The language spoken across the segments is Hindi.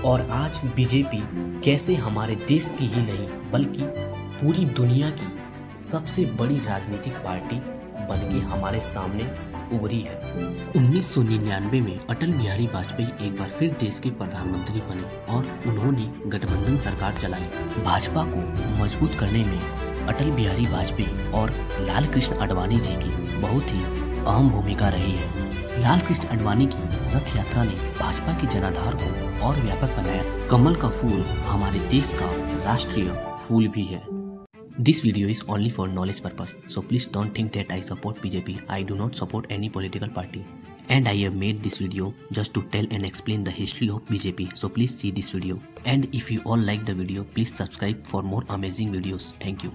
और आज बीजेपी कैसे हमारे देश की ही नहीं बल्कि पूरी दुनिया की सबसे बड़ी राजनीतिक पार्टी बनके हमारे सामने उभरी है। 1999 में अटल बिहारी वाजपेयी एक बार फिर देश के प्रधानमंत्री बने और उन्होंने गठबंधन सरकार चलाई। भाजपा को मजबूत करने में अटल बिहारी वाजपेयी और लाल कृष्ण आडवाणी जी की बहुत ही अहम भूमिका रही है। लाल कृष्ण आडवाणी की रथ यात्रा ने भाजपा के जनाधार को और व्यापक बनाया। कमल का फूल हमारे देश का राष्ट्रीय फूल भी है। This video is only for knowledge purpose, so please don't think that I support BJP. I do not support any political party, and I have made this video just to tell and explain the history of BJP. So please see this video, and if you all like the video, please subscribe for more amazing videos. Thank you.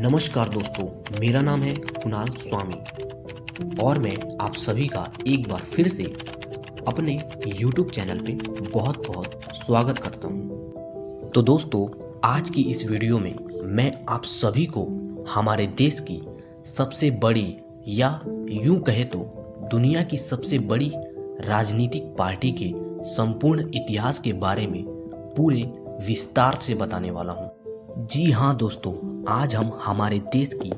नमस्कार दोस्तों, मेरा नाम है कुणाल स्वामी और मैं आप सभी का एक बार फिर से अपने YouTube चैनल पे बहुत बहुत स्वागत करता हूँ। तो दोस्तों, आज की इस वीडियो में मैं आप सभी को हमारे देश की सबसे बड़ी या यूं कहे तो दुनिया की सबसे बड़ी राजनीतिक पार्टी के संपूर्ण इतिहास के बारे में पूरे विस्तार से बताने वाला हूं। जी हाँ दोस्तों, आज हम हमारे देश की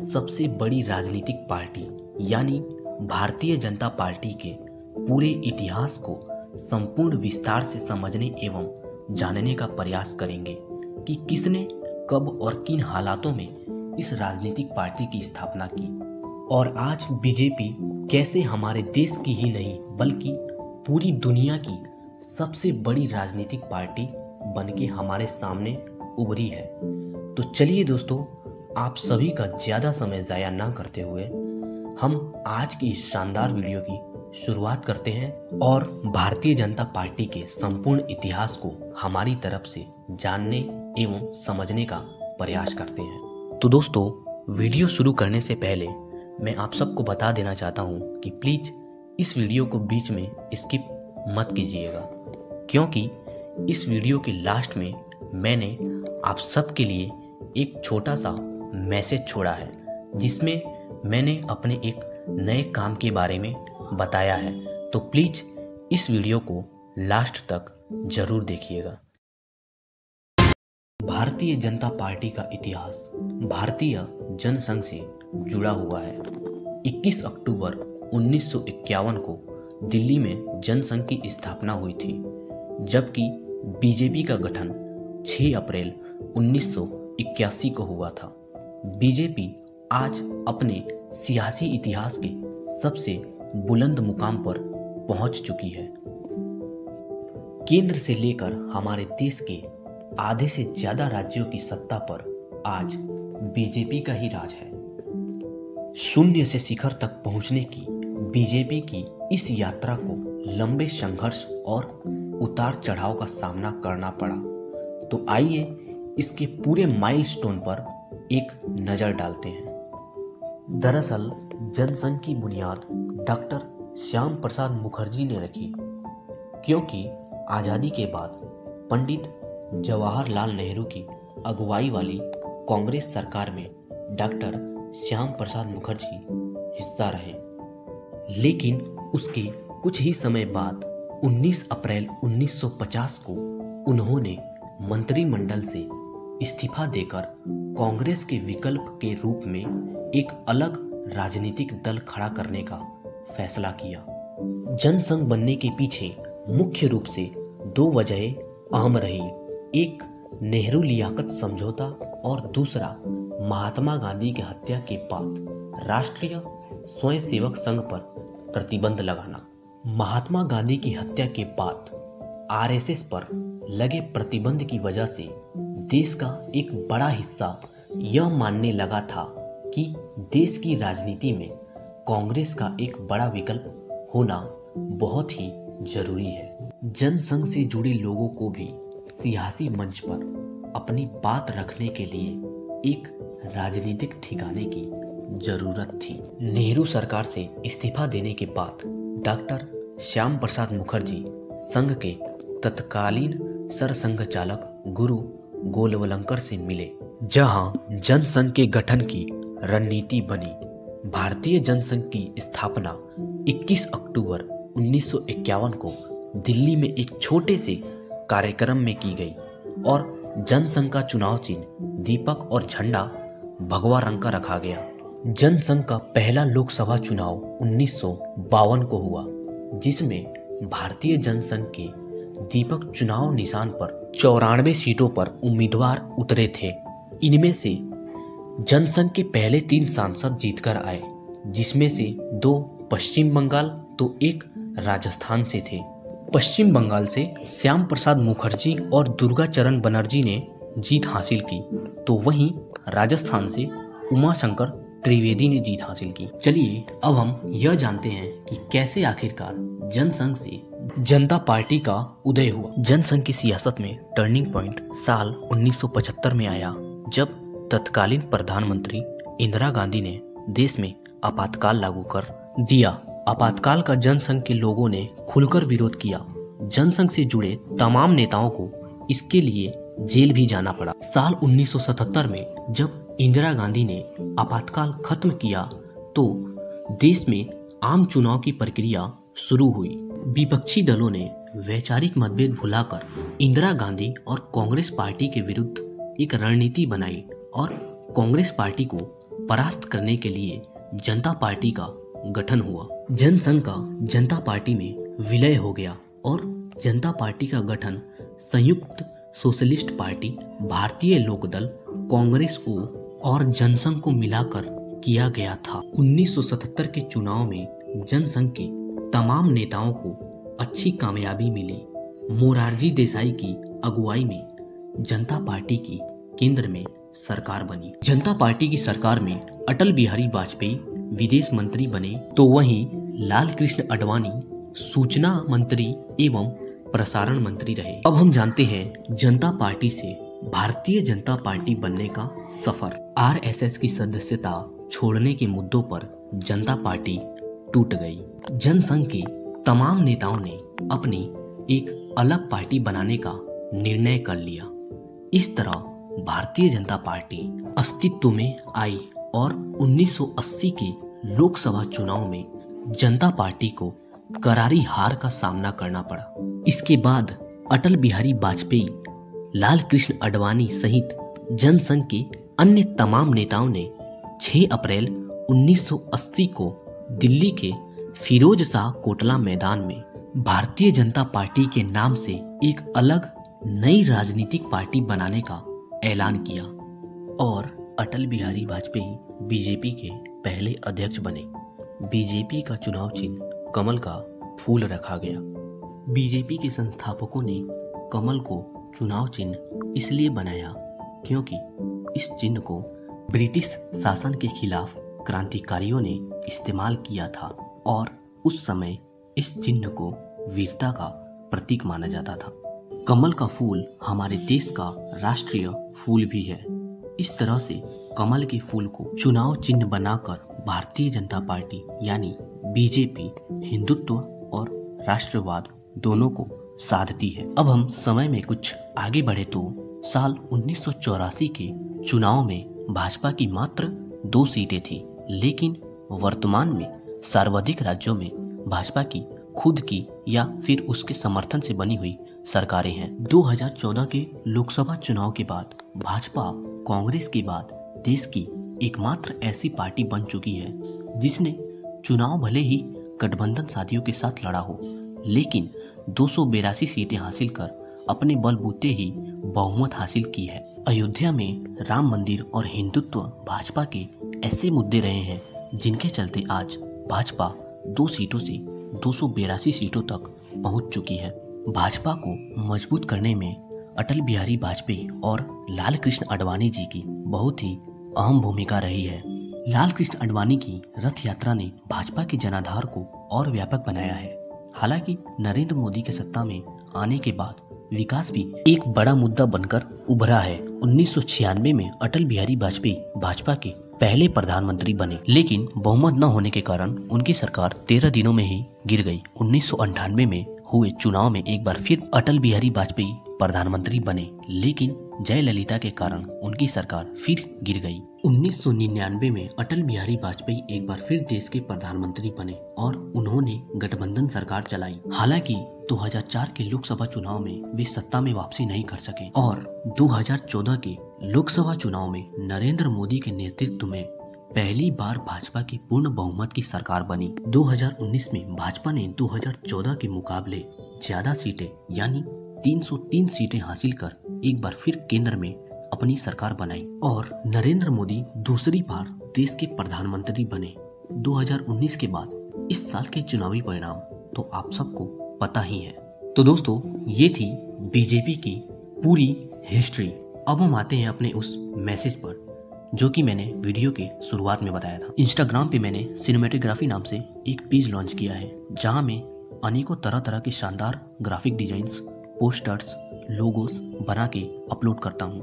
सबसे बड़ी राजनीतिक पार्टी यानी भारतीय जनता पार्टी के पूरे इतिहास को संपूर्ण विस्तार से समझने एवं जानने का प्रयास करेंगे कि किसने कब और किन हालातों में इस राजनीतिक पार्टी की स्थापना की और आज बीजेपी कैसे हमारे देश की ही नहीं बल्कि पूरी दुनिया की सबसे बड़ी राजनीतिक पार्टी बनके हमारे सामने उभरी है। तो चलिए दोस्तों, आप सभी का ज़्यादा समय ज़ाया ना करते हुए हम आज की इस शानदार वीडियो की शुरुआत करते हैं और भारतीय जनता पार्टी के संपूर्ण इतिहास को हमारी तरफ से जानने एवं समझने का प्रयास करते हैं। तो दोस्तों, वीडियो शुरू करने से पहले मैं आप सबको बता देना चाहता हूं कि प्लीज इस वीडियो को बीच में स्किप मत कीजिएगा, क्योंकि इस वीडियो के लास्ट में मैंने आप सबके लिए एक छोटा सा मैसेज छोड़ा है जिसमें मैंने अपने एक नए काम के बारे में बताया है। तो प्लीज इस वीडियो को लास्ट तक जरूर देखिएगा। भारतीय जनता पार्टी का इतिहास भारतीय जनसंघ से जुड़ा हुआ है। 21 अक्टूबर 1951 को दिल्ली में जनसंघ की स्थापना हुई थी, जबकि बीजेपी का गठन 6 अप्रैल 1981 को हुआ था। बीजेपी आज अपने सियासी इतिहास के सबसे बुलंद मुकाम पर पहुंच चुकी है। केंद्र से लेकर हमारे देश के आधे से ज्यादा राज्यों की सत्ता पर आज बीजेपी का ही राज है। शून्य से शिखर तक पहुंचने की बीजेपी की इस यात्रा को लंबे संघर्ष और उतार चढ़ाव का सामना करना पड़ा। तो आइए इसके पूरे माइलस्टोन पर एक नजर डालते हैं। दरअसल जनसंघ की बुनियाद डॉक्टर श्याम प्रसाद मुखर्जी ने रखी, क्योंकि आज़ादी के बाद पंडित जवाहरलाल नेहरू की अगुवाई वाली कांग्रेस सरकार में डॉक्टर श्याम प्रसाद मुखर्जी हिस्सा रहे। लेकिन उसके कुछ ही समय बाद 19 अप्रैल 1950 को उन्होंने मंत्रिमंडल से इस्तीफा देकर कांग्रेस के विकल्प के रूप में एक अलग राजनीतिक दल खड़ा करने का फैसला किया। जनसंघ बनने के पीछे मुख्य रूप से 2 वजहें अहम रही। एक नेहरू लियाकत समझौता और दूसरा महात्मा गांधी की हत्या के बाद राष्ट्रीय स्वयंसेवक संघ पर प्रतिबंध लगाना। महात्मा गांधी की हत्या के बाद आरएसएस पर लगे प्रतिबंध की वजह से देश का एक बड़ा हिस्सा यह मानने लगा था कि देश की राजनीति में कांग्रेस का एक बड़ा विकल्प होना बहुत ही जरूरी है। जनसंघ से जुड़े लोगों को भी सियासी मंच पर अपनी बात रखने के लिए एक राजनीतिक ठिकाने की जरूरत थी। नेहरू सरकार से इस्तीफा देने के बाद डॉक्टर श्याम प्रसाद मुखर्जी संघ के तत्कालीन सरसंघ चालक गुरु गोलवलंकर से मिले, जहां जनसंघ के गठन की रणनीति बनी। भारतीय जनसंघ की स्थापना 21 अक्टूबर 1951 को दिल्ली में एक छोटे से कार्यक्रम में की गई और जनसंघ का चुनाव चिन्ह दीपक और झंडा भगवा रंग का रखा गया। जनसंघ का पहला लोकसभा चुनाव 1952 को हुआ, जिसमें भारतीय जनसंघ के दीपक चुनाव निशान पर 94 सीटों पर उम्मीदवार उतरे थे। इनमें से जनसंघ के पहले 3 सांसद जीतकर आए, जिसमें से 2 पश्चिम बंगाल तो 1 राजस्थान से थे। पश्चिम बंगाल से श्याम प्रसाद मुखर्जी और दुर्गाचरण बनर्जी ने जीत हासिल की, तो वहीं राजस्थान से उमाशंकर त्रिवेदी ने जीत हासिल की। चलिए अब हम यह जानते हैं कि कैसे आखिरकार जनसंघ से जनता पार्टी का उदय हुआ। जनसंघ की सियासत में टर्निंग पॉइंट साल 1975 में आया, जब तत्कालीन प्रधानमंत्री इंदिरा गांधी ने देश में आपातकाल लागू कर दिया। आपातकाल का जनसंघ के लोगों ने खुलकर विरोध किया। जनसंघ से जुड़े तमाम नेताओं को इसके लिए जेल भी जाना पड़ा। साल 1977 में जब इंदिरा गांधी ने आपातकाल खत्म किया तो देश में आम चुनाव की प्रक्रिया शुरू हुई। विपक्षी दलों ने वैचारिक मतभेद भुलाकर इंदिरा गांधी और कांग्रेस पार्टी के विरुद्ध एक रणनीति बनाई और कांग्रेस पार्टी को परास्त करने के लिए जनता पार्टी का गठन हुआ। जनसंघ का जनता पार्टी में विलय हो गया और जनता पार्टी का गठन संयुक्त सोशलिस्ट पार्टी, भारतीय लोकदल, कांग्रेस और जनसंघ को मिलाकर किया गया था। 1977 के चुनाव में जनसंघ के तमाम नेताओं को अच्छी कामयाबी मिली। मोरारजी देसाई की अगुवाई में जनता पार्टी की केंद्र में सरकार बनी। जनता पार्टी की सरकार में अटल बिहारी वाजपेयी विदेश मंत्री बने, तो वहीं लाल कृष्ण आडवाणी सूचना मंत्री एवं प्रसारण मंत्री रहे। अब हम जानते हैं जनता पार्टी से भारतीय जनता पार्टी बनने का सफर। आरएसएस की सदस्यता छोड़ने के मुद्दों पर जनता पार्टी टूट गई। जनसंघ के तमाम नेताओं ने अपनी एक अलग पार्टी बनाने का निर्णय कर लिया। इस तरह भारतीय जनता पार्टी अस्तित्व में आई और 1980 के लोकसभा चुनाव में जनता पार्टी को करारी हार का सामना करना पड़ा। इसके बाद अटल बिहारी वाजपेयी, लाल कृष्ण आडवाणी सहित जनसंघ के अन्य तमाम नेताओं ने 6 अप्रैल 1980 को दिल्ली के फिरोज शाह कोटला मैदान में भारतीय जनता पार्टी के नाम से एक अलग नई राजनीतिक पार्टी बनाने का ऐलान किया और अटल बिहारी वाजपेयी बीजेपी के पहले अध्यक्ष बने। बीजेपी का चुनाव चिन्ह कमल का फूल रखा गया। बीजेपी के संस्थापकों ने कमल को चुनाव चिन्ह इसलिए बनाया क्योंकि इस चिन्ह को ब्रिटिश शासन के खिलाफ क्रांतिकारियों ने इस्तेमाल किया था और उस समय इस चिन्ह को वीरता का प्रतीक माना जाता था। कमल का फूल हमारे देश का राष्ट्रीय फूल भी है। इस तरह से कमल के फूल को चुनाव चिन्ह बनाकर भारतीय जनता पार्टी यानी बीजेपी हिंदुत्व और राष्ट्रवाद दोनों को साधती है। अब हम समय में कुछ आगे बढ़े तो साल 1984 के चुनाव में भाजपा की मात्र 2 सीटें थी, लेकिन वर्तमान में सर्वाधिक राज्यों में भाजपा की खुद की या फिर उसके समर्थन से बनी हुई सरकारें हैं। 2014 के लोकसभा चुनाव के बाद भाजपा कांग्रेस के बाद देश की एकमात्र ऐसी पार्टी बन चुकी है जिसने चुनाव भले ही गठबंधन साथियों के साथ लड़ा हो, लेकिन 282 सीटें हासिल कर अपने बलबूते ही बहुमत हासिल की है। अयोध्या में राम मंदिर और हिंदुत्व भाजपा के ऐसे मुद्दे रहे हैं जिनके चलते आज भाजपा 2 सीटों से 282 सीटों तक पहुंच चुकी है। भाजपा को मजबूत करने में अटल बिहारी वाजपेयी और लाल कृष्ण आडवाणी जी की बहुत ही अहम भूमिका रही है। लाल कृष्ण आडवाणी की रथ यात्रा ने भाजपा के जनाधार को और व्यापक बनाया है। हालांकि नरेंद्र मोदी के सत्ता में आने के बाद विकास भी एक बड़ा मुद्दा बनकर उभरा है। 1996 में अटल बिहारी वाजपेयी भाजपा के पहले प्रधानमंत्री बने, लेकिन बहुमत न होने के कारण उनकी सरकार 13 दिनों में ही गिर गई। 1998 में हुए चुनाव में एक बार फिर अटल बिहारी वाजपेयी प्रधानमंत्री बने, लेकिन जयललिता के कारण उनकी सरकार फिर गिर गई। 1999 में अटल बिहारी वाजपेयी एक बार फिर देश के प्रधानमंत्री बने और उन्होंने गठबंधन सरकार चलाई। हालांकि 2004 के लोकसभा चुनाव में वे सत्ता में वापसी नहीं कर सके और 2014 के लोकसभा चुनाव में नरेंद्र मोदी के नेतृत्व में पहली बार भाजपा की पूर्ण बहुमत की सरकार बनी। 2019 में भाजपा ने 2014 के मुकाबले ज्यादा सीटें यानी 303 सीटें हासिल कर एक बार फिर केंद्र में अपनी सरकार बनाई और नरेंद्र मोदी दूसरी बार देश के प्रधानमंत्री बने। 2019 के बाद इस साल के चुनावी परिणाम तो आप सबको पता ही है। तो दोस्तों, ये थी बीजेपी की पूरी हिस्ट्री। अब हम आते हैं अपने उस मैसेज पर जो कि मैंने वीडियो के शुरुआत में बताया था। इंस्टाग्राम पे मैंने सिनेमेटोग्राफी नाम से एक पेज लॉन्च किया है जहां मैं अनेकों तरह तरह के शानदार ग्राफिक डिजाइन्स, पोस्टर्स, लोगोस बना के अपलोड करता हूं।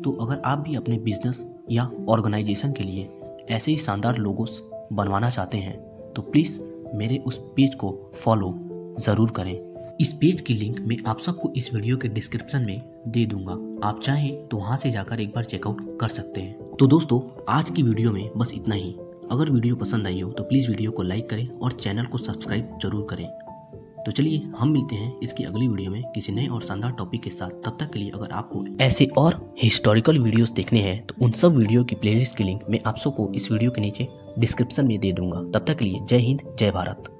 तो अगर आप भी अपने बिजनेस या ऑर्गेनाइजेशन के लिए ऐसे ही शानदार लोगोस बनवाना चाहते हैं तो प्लीज़ मेरे उस पेज को फॉलो ज़रूर करें। इस पेज की लिंक मैं आप सबको इस वीडियो के डिस्क्रिप्शन में दे दूंगा। आप चाहें तो वहां से जाकर एक बार चेकआउट कर सकते हैं। तो दोस्तों, आज की वीडियो में बस इतना ही। अगर वीडियो पसंद आई हो तो प्लीज़ वीडियो को लाइक करें और चैनल को सब्सक्राइब जरूर करें। तो चलिए हम मिलते हैं इसकी अगली वीडियो में किसी नए और शानदार टॉपिक के साथ। तब तक के लिए अगर आपको ऐसे और हिस्टोरिकल वीडियोस देखने हैं तो उन सब वीडियो की प्लेलिस्ट की लिंक मैं आप सबको इस वीडियो के नीचे डिस्क्रिप्शन में दे दूंगा। तब तक के लिए जय हिंद, जय भारत।